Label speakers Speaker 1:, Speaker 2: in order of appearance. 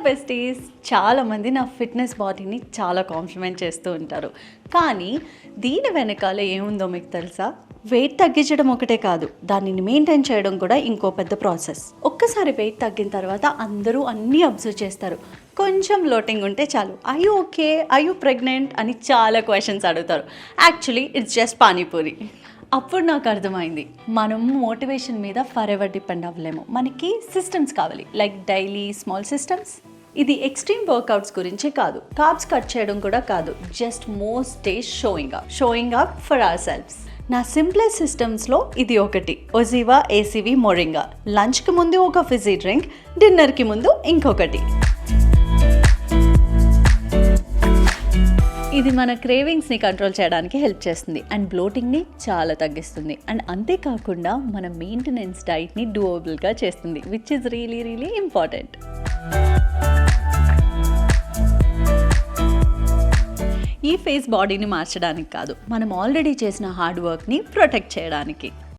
Speaker 1: Besties. చాలామంది నా fitness బాడీని చాలా కాంప్లిమెంట్ చేస్తూ ఉంటారు. కానీ దీని వెనకాల ఏముందో మీకు తెలుసా? వెయిట్ తగ్గించడం ఒకటే కాదు, దానిని మెయింటైన్ చేయడం కూడా ఇంకో పెద్ద ప్రాసెస్. ఒక్కసారి వెయిట్ తగ్గిన తర్వాత అందరూ అన్నీ అబ్జర్వ్ చేస్తారు. కొంచెం లోటింగ్ ఉంటే చాలు, I you okay, I you pregnant అని చాలా క్వశ్చన్స్ అడుగుతారు. Actually it's just panipuri. అప్పుడు నాకు అర్థమైంది, మనము మోటివేషన్ మీద ఫర్ ఎవర్ డిపెండ్ అవ్వలేము. మనకి సిస్టమ్స్ కావాలి, లైక్ డైలీ స్మాల్ సిస్టమ్స్. ఇది ఎక్స్ట్రీమ్ వర్కౌట్స్ గురించే కాదు, కార్బ్స్ కట్ చేయడం కూడా కాదు, just most days showing up for hour selves. నా సింప్లెస్ట్ సిస్టమ్స్లో ఇది ఒకటి, ఒజివా ఏసీవీ మోరింగా. లంచ్కి ముందు ఒక ఫిజీ డ్రింక్, డిన్నర్కి ముందు ఇంకొకటి. ఇది మన క్రేవింగ్స్ని కంట్రోల్ చేయడానికి హెల్ప్ చేస్తుంది అండ్ బ్లోటింగ్ని చాలా తగ్గిస్తుంది. అండ్ అంతేకాకుండా మన మెయింటెనెన్స్ డైట్ని డూయబుల్గా చేస్తుంది, which is really really important. ఈ ఫేస్ బాడీని మార్చడానికి కాదు, మనం ఆల్రెడీ చేసిన హార్డ్ వర్క్ని ప్రొటెక్ట్ చేయడానికి.